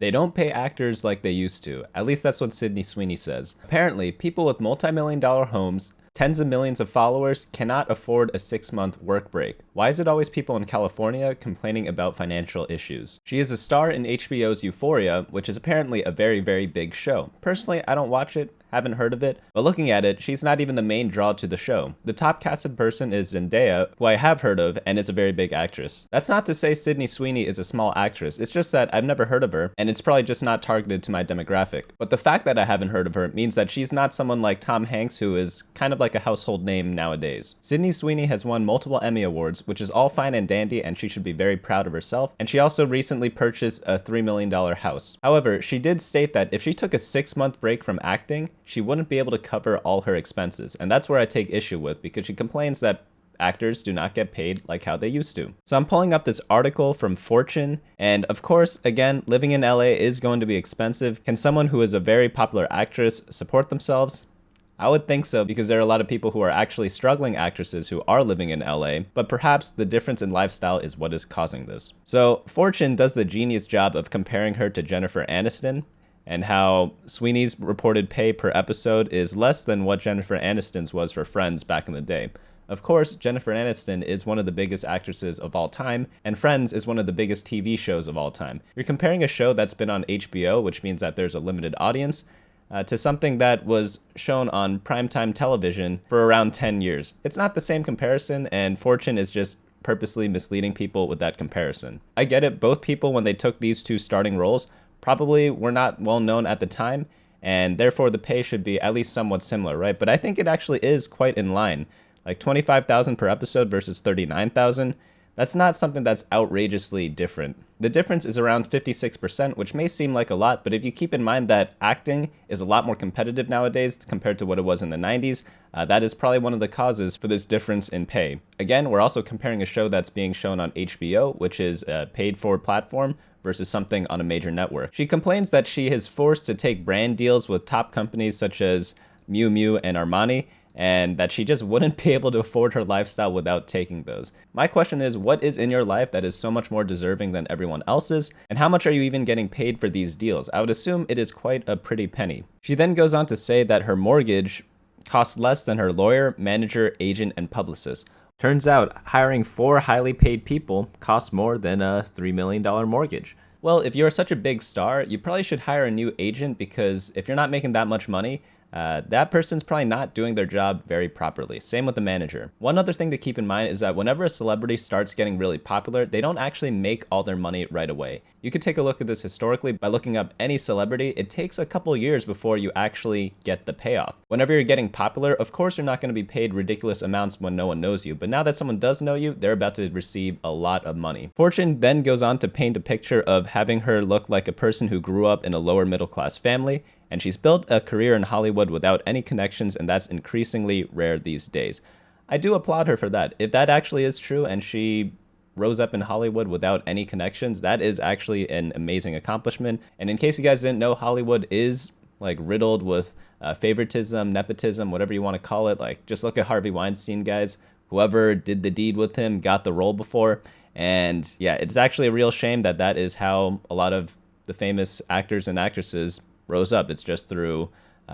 They don't pay actors like they used to. At least that's what Sydney Sweeney says. Apparently, people with multi-million-dollar homes, tens of millions of followers, cannot afford a 6-month work break. Why is it always people in California complaining about financial issues? She is a star in HBO's Euphoria, which is apparently a very, very big show. Personally, I don't watch it, haven't heard of it, but looking at it, she's not even the main draw to the show. The top casted person is Zendaya, who I have heard of and is a very big actress. That's not to say Sydney Sweeney is a small actress, it's just that I've never heard of her, and it's probably just not targeted to my demographic. But the fact that I haven't heard of her means that she's not someone like Tom Hanks, who is kind of like a household name nowadays. Sydney Sweeney has won multiple Emmy Awards, which is all fine and dandy, and she should be very proud of herself, and she also recently purchased a $3 million house. However, she did state that if she took a 6-month break from acting, she wouldn't be able to cover all her expenses, and that's where I take issue with, because she complains that actors do not get paid like how they used to. So I'm pulling up this article from Fortune, and of course, again, living in LA is going to be expensive. Can someone who is a very popular actress support themselves? I would think so, because there are a lot of people who are actually struggling actresses who are living in LA, but perhaps the difference in lifestyle is what is causing this. So Fortune does the genius job of comparing her to Jennifer Aniston, and how Sweeney's reported pay per episode is less than what Jennifer Aniston's was for Friends back in the day. Of course, Jennifer Aniston is one of the biggest actresses of all time, and Friends is one of the biggest TV shows of all time. You're comparing a show that's been on HBO, which means that there's a limited audience, to something that was shown on primetime television for around 10 years. It's not the same comparison, and Fortune is just purposely misleading people with that comparison. I get it, both people, when they took these two starting roles, probably were not well known at the time, and therefore the pay should be at least somewhat similar, right? But I think it actually is quite in line. Like $25,000 per episode versus $39,000. That's not something that's outrageously different. The difference is around 56%, which may seem like a lot, but if you keep in mind that acting is a lot more competitive nowadays compared to what it was in the 90s, that is probably one of the causes for this difference in pay. Again, we're also comparing a show that's being shown on HBO, which is a paid-for platform, versus something on a major network. She complains that she is forced to take brand deals with top companies such as Miu Miu and Armani, and that she just wouldn't be able to afford her lifestyle without taking those. My question is, what is in your life that is so much more deserving than everyone else's, and how much are you even getting paid for these deals? I would assume it is quite a pretty penny. She then goes on to say that her mortgage costs less than her lawyer, manager, agent, and publicist. Turns out, hiring 4 highly paid people costs more than a $3 million mortgage. Well, if you're such a big star, you probably should hire a new agent, because if you're not making that much money, that person's probably not doing their job very properly. Same with the manager. One other thing to keep in mind is that whenever a celebrity starts getting really popular, they don't actually make all their money right away. You could take a look at this historically by looking up any celebrity. It takes a couple years before you actually get the payoff. Whenever you're getting popular, of course you're not going to be paid ridiculous amounts when no one knows you, but now that someone does know you, they're about to receive a lot of money. Fortune then goes on to paint a picture of having her look like a person who grew up in a lower middle class family, and she's built a career in Hollywood without any connections, and that's increasingly rare these days. I do applaud her for that. If that actually is true and she rose up in Hollywood without any connections, that is actually an amazing accomplishment. And in case you guys didn't know, Hollywood is like riddled with favoritism, nepotism, whatever you want to call it. Like, just look at Harvey Weinstein, guys. Whoever did the deed with him got the role before. And yeah, it's actually a real shame that that is how a lot of the famous actors and actresses rose up. It's just through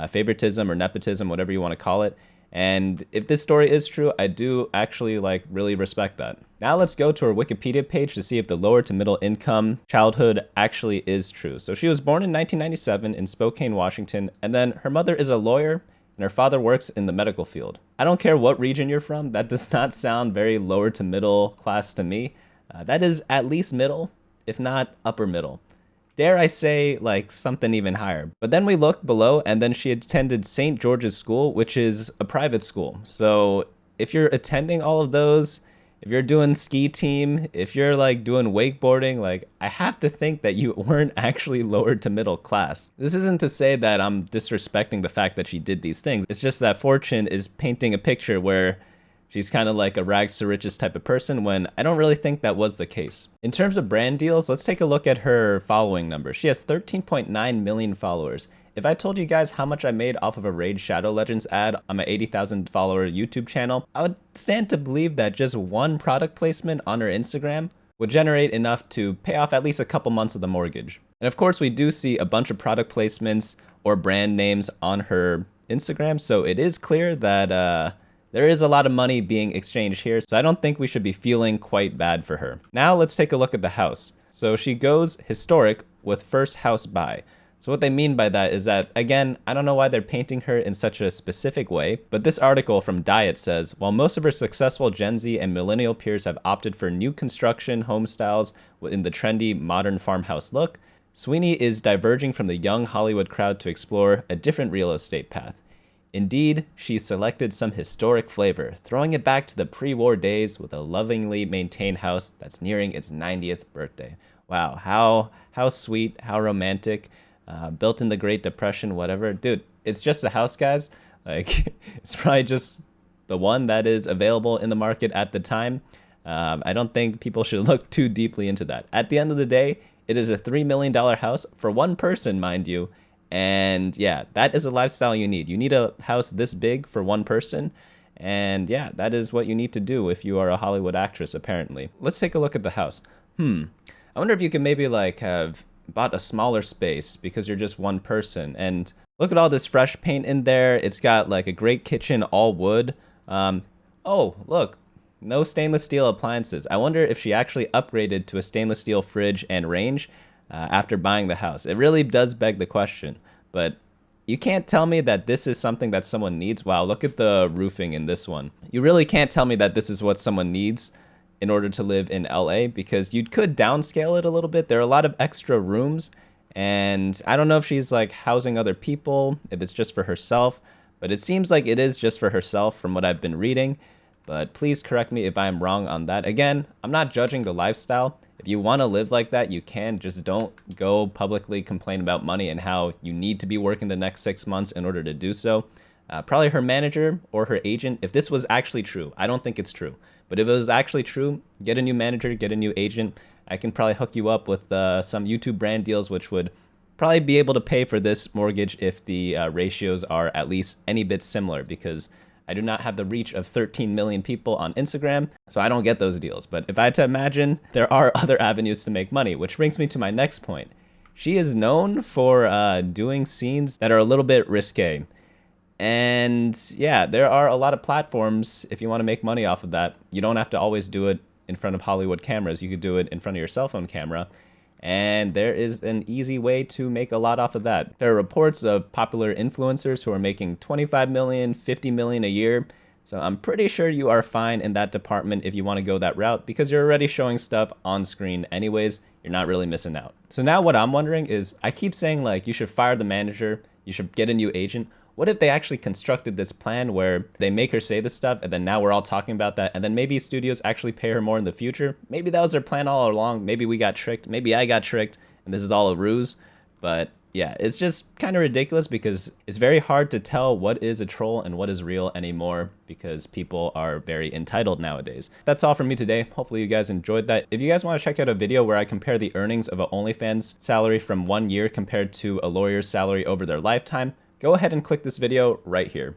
favoritism or nepotism, whatever you want to call it. And if this story is true, I do actually really respect that. Now let's go to her Wikipedia page to see if the lower to middle income childhood actually is true. So she was born in 1997 in Spokane, Washington, and then her mother is a lawyer and her father works in the medical field. I don't care what region you're from, that does not sound very lower to middle class to me. That is at least middle, if not upper middle. Dare I say, something even higher. But then we look below, and then she attended St. George's School, which is a private school. So if you're attending all of those, if you're doing ski team, if you're doing wakeboarding, I have to think that you weren't actually lower to middle class. This isn't to say that I'm disrespecting the fact that she did these things. It's just that Fortune is painting a picture where she's kind of like a rags to riches type of person, when I don't really think that was the case. In terms of brand deals, let's take a look at her following numbers. She has 13.9 million followers. If I told you guys how much I made off of a Raid Shadow Legends ad on my 80,000 follower YouTube channel, I would stand to believe that just one product placement on her Instagram would generate enough to pay off at least a couple months of the mortgage. And of course, we do see a bunch of product placements or brand names on her Instagram, so it is clear that there is a lot of money being exchanged here, so I don't think we should be feeling quite bad for her. Now let's take a look at the house. So she goes historic with first house buy. So what they mean by that is that, again, I don't know why they're painting her in such a specific way, but this article from Diet says, while most of her successful Gen Z and millennial peers have opted for new construction home styles within the trendy modern farmhouse look, Sweeney is diverging from the young Hollywood crowd to explore a different real estate path. Indeed, she selected some historic flavor, throwing it back to the pre-war days with a lovingly maintained house that's nearing its 90th birthday. Wow, how sweet, how romantic. Built in the Great Depression, whatever. Dude, it's just a house, guys. Like, it's probably just the one that is available in the market at the time. I don't think people should look too deeply into that. At the end of the day, it is a $3 million house for one person, mind you. And yeah, that is a lifestyle you need. You need a house this big for one person. And yeah, that is what you need to do if you are a Hollywood actress, apparently. Let's take a look at the house. I wonder if you could maybe like have bought a smaller space because you're just one person. And look at all this fresh paint in there. It's got like a great kitchen, all wood. Oh, look, no stainless steel appliances. I wonder if she actually upgraded to a stainless steel fridge and range after buying the house. It really does beg the question, but you can't tell me that this is something that someone needs. Wow, look at the roofing in this one. You really can't tell me that this is what someone needs in order to live in LA, because you could downscale it a little bit. There are a lot of extra rooms, and I don't know if she's like housing other people, if it's just for herself, but it seems like it is just for herself from what I've been reading. But please correct me if I'm wrong on that. Again, I'm not judging the lifestyle. If you want to live like that, you can. Just don't go publicly complain about money and how you need to be working the next 6 months in order to do so. Probably her manager or her agent, if this was actually true. I don't think it's true. But if it was actually true, get a new manager, get a new agent. I can probably hook you up with some YouTube brand deals, which would probably be able to pay for this mortgage if the ratios are at least any bit similar, because I do not have the reach of 13 million people on Instagram, so I don't get those deals. But if I had to imagine, there are other avenues to make money, which brings me to my next point. She is known for doing scenes that are a little bit risque. And yeah, there are a lot of platforms if you want to make money off of that. You don't have to always do it in front of Hollywood cameras. You could do it in front of your cell phone camera. And there is an easy way to make a lot off of that. There are reports of popular influencers who are making 25 million, 50 million a year. So I'm pretty sure you are fine in that department if you want to go that route, because you're already showing stuff on screen anyways. You're not really missing out. So now what I'm wondering is, I keep saying like you should fire the manager, you should get a new agent. What if they actually constructed this plan where they make her say this stuff, and then now we're all talking about that, and then maybe studios actually pay her more in the future? Maybe that was their plan all along. Maybe we got tricked. Maybe I got tricked, and this is all a ruse. But yeah, it's just kind of ridiculous, because it's very hard to tell what is a troll and what is real anymore, because people are very entitled nowadays. That's all from me today. Hopefully you guys enjoyed that. If you guys want to check out a video where I compare the earnings of an OnlyFans salary from 1 year compared to a lawyer's salary over their lifetime, go ahead and click this video right here.